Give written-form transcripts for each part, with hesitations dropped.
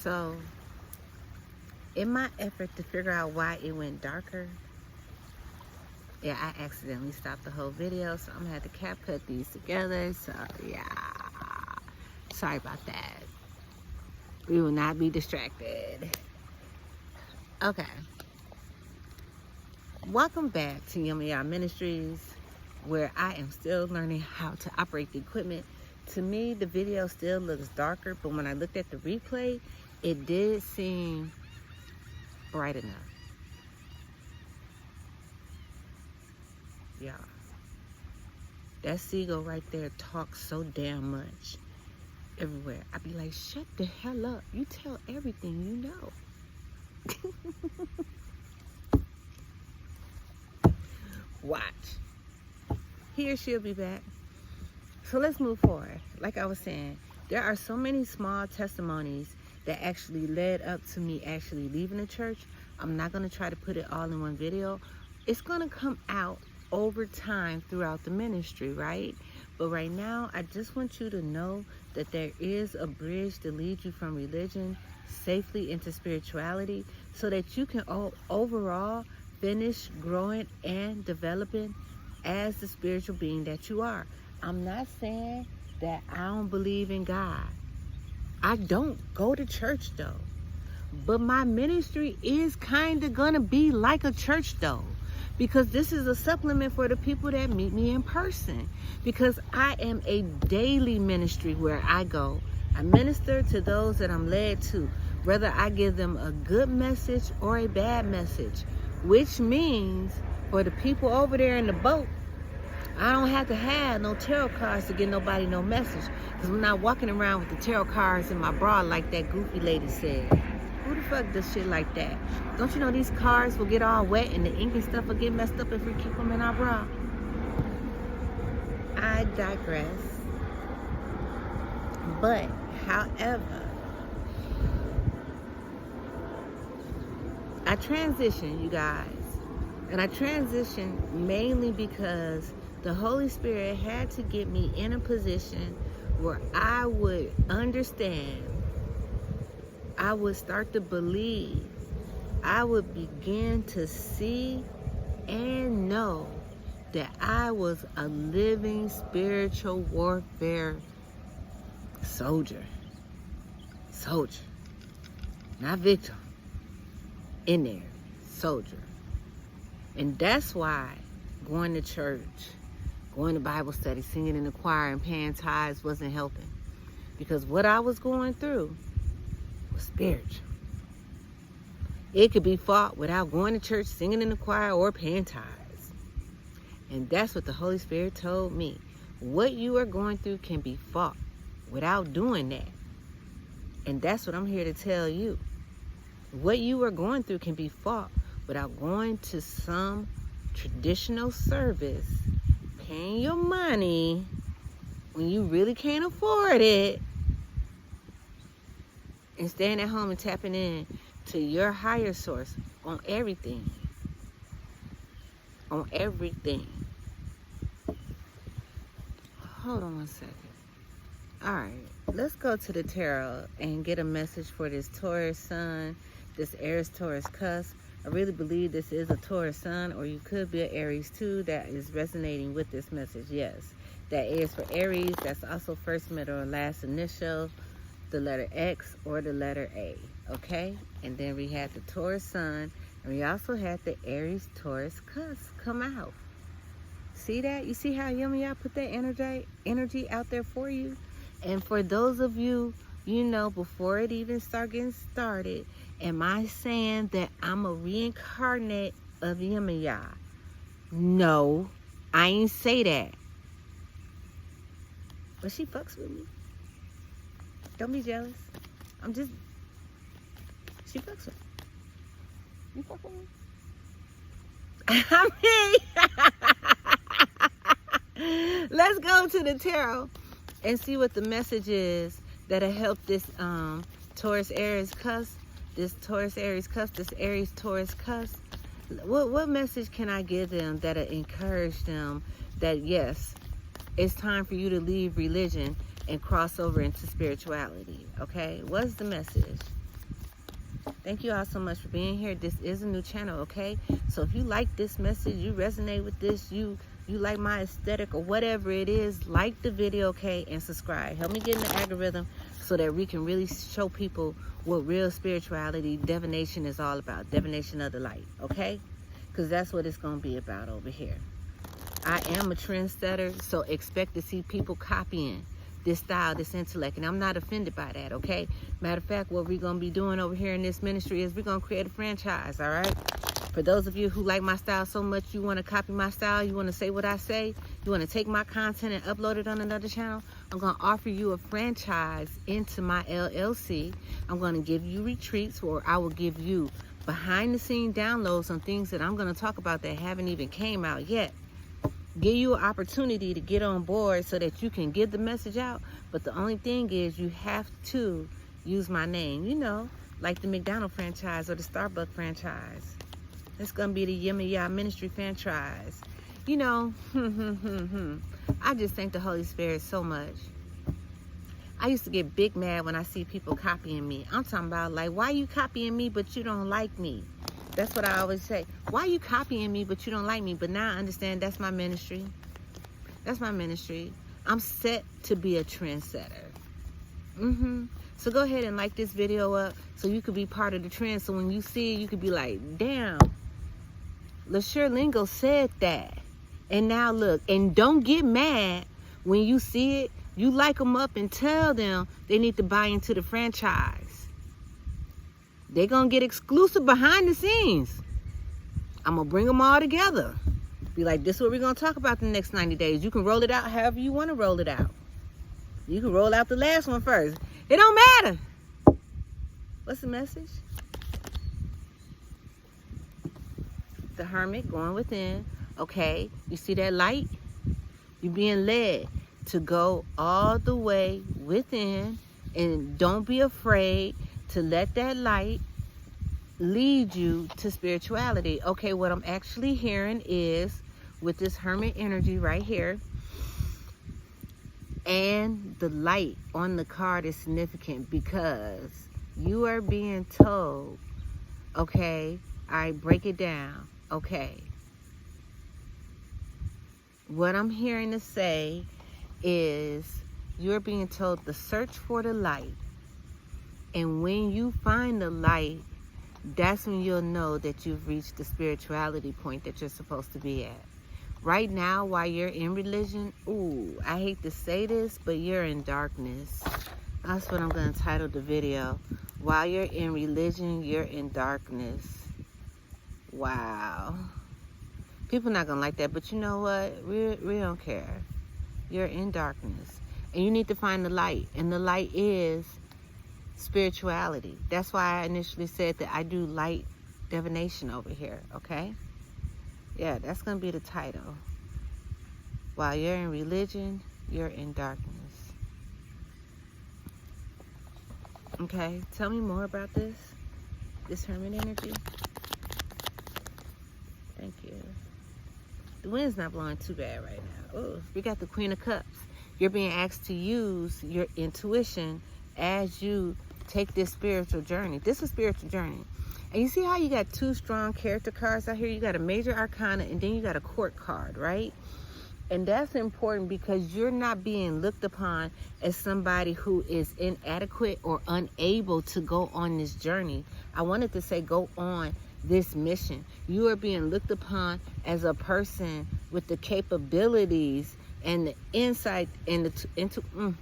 So, in my effort to figure out why it went darker, yeah, I accidentally stopped the whole video, so I'm gonna have to cap cut these together. So, yeah, sorry about that. We will not be distracted. Okay. Welcome back to Yummy Ministries, where I am still learning how to operate the equipment. To me, the video still looks darker, but when I looked at the replay, it did seem bright enough. Yeah. That seagull right there talks so damn much everywhere. I'd be like, shut the hell up. You tell everything you know. Watch. He or she'll be back. So let's move forward. Like I was saying, there are so many small testimonies that actually led up to me actually leaving the church. I'm not going to try to put it all in one video. It's going to come out over time throughout the ministry, right? But right now, I just want you to know that there is a bridge to lead you from religion safely into spirituality, so that you can overall finish growing and developing as the spiritual being that you are. I'm not saying that I don't believe in God. I don't go to church though. But my ministry is kind of gonna be like a church though, because this is a supplement for the people that meet me in person. Because I am a daily ministry where I go. I minister to those that I'm led to, whether I give them a good message or a bad message, which means for the people over there in the boat, I don't have to have no tarot cards to get nobody no message, because I'm not walking around with the tarot cards in my bra like that goofy lady said. Who the fuck does shit like that? Don't you know these cards will get all wet and the ink and stuff will get messed up if we keep them in our bra? I digress. But, however, I transitioned, you guys. And I transitioned mainly because the Holy Spirit had to get me in a position where I would understand, I would start to believe, I would begin to see and know that I was a living spiritual warfare soldier. Soldier. Not victim. In there. Soldier. And that's why going to church, going to Bible study, singing in the choir, and paying tithes wasn't helping. Because what I was going through was spiritual. It could be fought without going to church, singing in the choir, or paying tithes. And that's what the Holy Spirit told me. What you are going through can be fought without doing that. And that's what I'm here to tell you. What you are going through can be fought without going to some traditional service, paying your money when you really can't afford it, and staying at home and tapping in to your higher source on everything. On everything. Hold on one second. All right, let's go to the tarot and get a message for this Taurus sun, this Aries Taurus cusp. I really believe this is a Taurus sun, or you could be an Aries too that is resonating with this message. Yes, that is for Aries. That's also first, middle, or last initial, the letter X or the letter A. Okay, and then we had the Taurus sun, and we also had the Aries Taurus cusp come out. See that? You see how Yummy I put that energy out there for you? And for those of you, you know, before it even start getting started, am I saying that I'm a reincarnate of Yemaya? No, I ain't say that. But she fucks with me. Don't be jealous. She fucks with me. You fuck with me? Let's go to the tarot and see what the message is that'll help this Taurus Aries cusp, this Taurus Aries cusp, this Aries Taurus cusp. What message can I give them that'll encourage them that yes, it's time for you to leave religion and cross over into spirituality? Okay, what's the message? Thank you all so much for being here. This is a new channel, okay? So if you like this message, you resonate with this, you like my aesthetic or whatever it is, like the video, okay, and subscribe. Help me get in the algorithm so that we can really show people what real spirituality, divination is all about. Divination of the light, okay? Because that's what it's going to be about over here. I am a trendsetter, so expect to see people copying this style, this intellect, and I'm not offended by that, okay? Matter of fact, what we're going to be doing over here in this ministry is we're going to create a franchise, all right? For those of you who like my style so much, you want to copy my style, you want to say what I say, you want to take my content and upload it on another channel, I'm going to offer you a franchise into my LLC. I'm going to give you retreats, or I will give you behind-the-scene downloads on things that I'm going to talk about that haven't even came out yet. Give you an opportunity to get on board so that you can get the message out. But the only thing is you have to use my name, you know, like the McDonald's franchise or the Starbucks franchise. It's going to be the Yimmy Ya Ministry franchise. You know, I just thank the Holy Spirit so much. I used to get big mad when I see people copying me. I'm talking about, like, why you copying me but you don't like me? That's what I always say. Why you copying me but you don't like me? But now I understand that's my ministry. That's my ministry. I'm set to be a trendsetter. So go ahead and like this video up so you could be part of the trend. So when you see it, you could be like, damn, LaSure Lingo said that. And now look, and don't get mad when you see it. You like them up and tell them they need to buy into the franchise. They're going to get exclusive behind the scenes. I'm going to bring them all together. Be like, this is what we're going to talk about the next 90 days. You can roll it out however you want to roll it out. You can roll out the last one first. It don't matter. What's the message? The Hermit going within. Okay, you see that light? You're being led to go all the way within, and don't be afraid to let that light lead you to spirituality. Okay, what I'm actually hearing is with this Hermit energy right here, and the light on the card is significant because you are being told, okay, all right, break it down. Okay, what I'm hearing to say is you're being told to search for the light. And when you find the light, that's when you'll know that you've reached the spirituality point that you're supposed to be at. Right now, while you're in religion, ooh, I hate to say this, but you're in darkness. That's what I'm going to title the video. While you're in religion, you're in darkness. Wow. People not going to like that, but you know what? We don't care. You're in darkness. And you need to find the light. And the light is spirituality. That's why I initially said that I do light divination over here, okay? Yeah, that's going to be the title. While you're in religion, you're in darkness. Okay, tell me more about this Hermit energy. Thank you. The wind's not blowing too bad right now. Oh, we got the Queen of Cups. You're being asked to use your intuition as you take this spiritual journey. This is a spiritual journey. And you see how you got two strong character cards out here? You got a major arcana and then you got a court card, right? And that's important because you're not being looked upon as somebody who is inadequate or unable to go on this journey. I wanted to say go on this mission. You are being looked upon as a person with the capabilities and the insight and the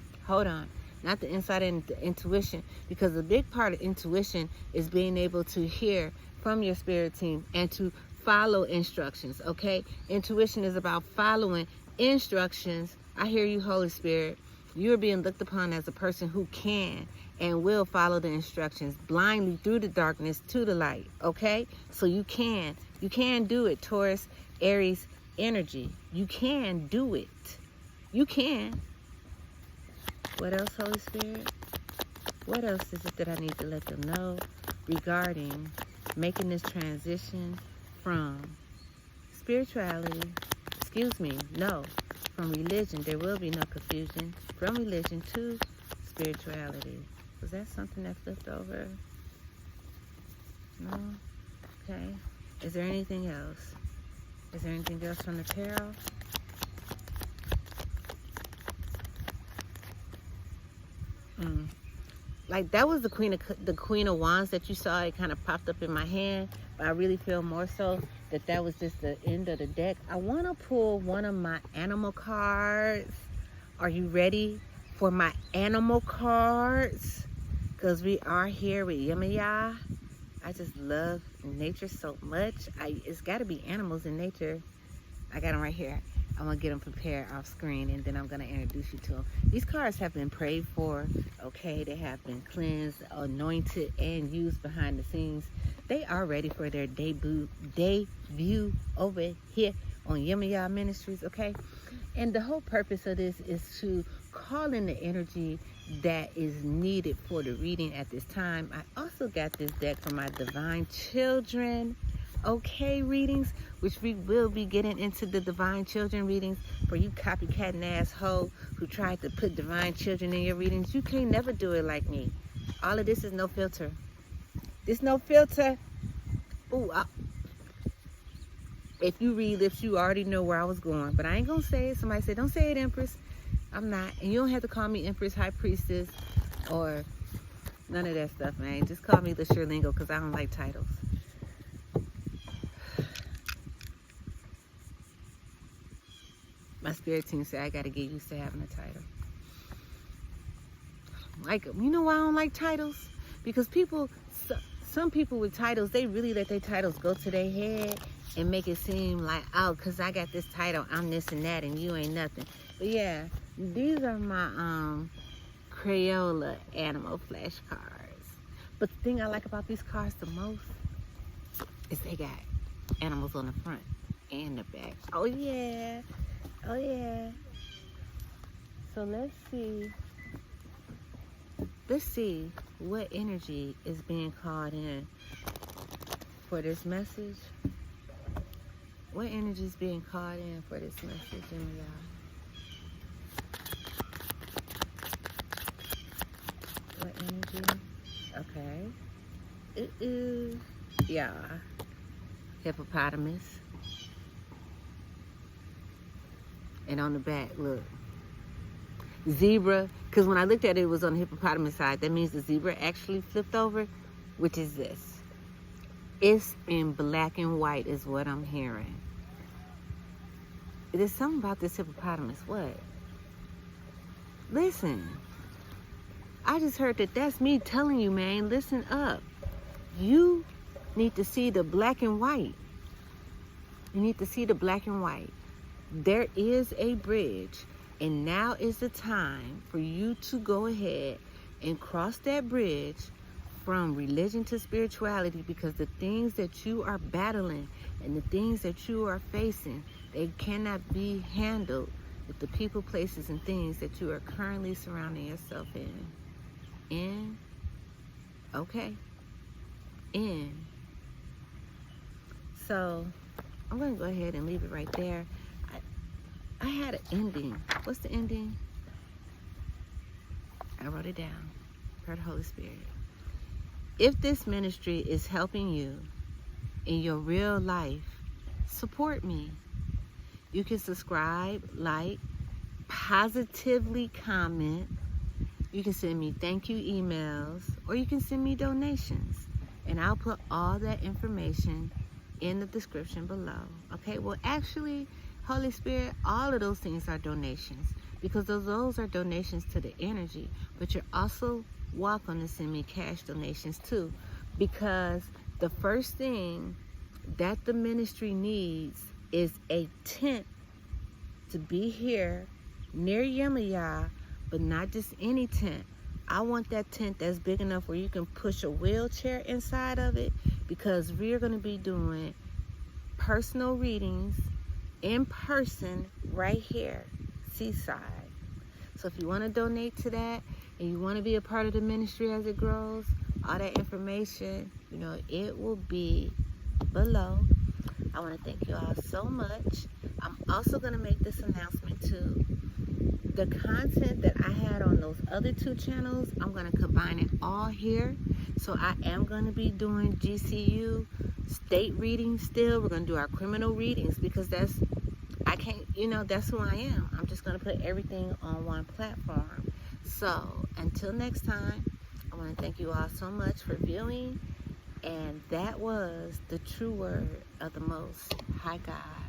not the insight and the intuition, because a big part of intuition is being able to hear from your spirit team and to follow instructions, okay? Intuition is about following instructions. I hear you, Holy Spirit. You're being looked upon as a person who can and will follow the instructions blindly through the darkness to the light, okay? So you can do it, Taurus, Aries energy. You can do it. You can. What else, Holy Spirit? What else is it that I need to let them know regarding making this transition from spirituality, from religion? There will be no confusion. From religion to spirituality. Was that something that flipped over? No? Okay. Is there anything else? Is there anything else from the tarot? Like that was the Queen of Wands that you saw. It kind of popped up in my hand, but I really feel more so that was just the end of the deck. I want to pull one of my animal cards. Are you ready for my animal cards? Because we are here with Yemaya. I just love nature so much. It's got to be animals in nature. I got them right here. I'm going to get them prepared off screen, and then I'm going to introduce you to them. These cards have been prayed for, okay? They have been cleansed, anointed, and used behind the scenes. They are ready for their debut over here on Yemaya Ministries, okay? And the whole purpose of this is to call in the energy that is needed for the reading at this time. I also got this deck for my Divine Children, okay, readings, which we will be getting into the Divine Children readings. For you copycatting asshole who tried to put Divine Children in your readings, you can't never do it like me. All of this is no filter. This no filter. Ooh, if you read lips, you already know where I was going, but I ain't gonna say it. Somebody said, don't say it, Empress. I'm not, and you don't have to call me Empress, High Priestess, or none of that stuff, man. Just call me the Sherlingo, because I don't like titles. My spirit team said I gotta get used to having a title. Like, you know why I don't like titles? Because some people with titles, they really let their titles go to their head and make it seem like, oh, because I got this title, I'm this and that, and you ain't nothing. But yeah, these are my Crayola animal flashcards. But the thing I like about these cards the most is they got animals on the front and the back. Oh yeah. Oh yeah. So let's see what energy is being called in for this message. What energy is being called in for this message, y'all? What energy? Okay. It is, yeah, hippopotamus. And on the back, look, zebra. Because when I looked at it, it was on the hippopotamus side. That means the zebra actually flipped over, which is this. It's in black and white is what I'm hearing. There's something about this hippopotamus. What? Listen. I just heard that's me telling you, man, listen up. You need to see the black and white. You need to see the black and white. There is a bridge, and now is the time for you to go ahead and cross that bridge from religion to spirituality, because the things that you are battling and the things that you are facing, they cannot be handled with the people, places, and things that you are currently surrounding yourself in. Okay. So I'm going to go ahead and leave it right there. I had an ending. What's the ending? I wrote it down. Per the Holy Spirit. If this ministry is helping you in your real life, support me. You can subscribe, like, positively comment. You can send me thank you emails, or you can send me donations. And I'll put all that information in the description below. Okay, well, actually, Holy Spirit, all of those things are donations, because those are donations to the energy. But you're also welcome to send me cash donations too, because the first thing that the ministry needs is a tent to be here near Yemaya, but not just any tent. I want that tent that's big enough where you can push a wheelchair inside of it, because we're going to be doing personal readings in person right here, Seaside. So if you want to donate to that and you want to be a part of the ministry as it grows, all that information, it will be below. I want to thank you all so much. I'm also going to make this announcement too. the content that I had on those other 2 channels, I'm going to combine it all here. So I am going to be doing GCU state readings still. We're going to do our criminal readings because that's who I am. I'm just going to put everything on one platform. So until next time, I want to thank you all so much for viewing. And that was the true word of the Most High God.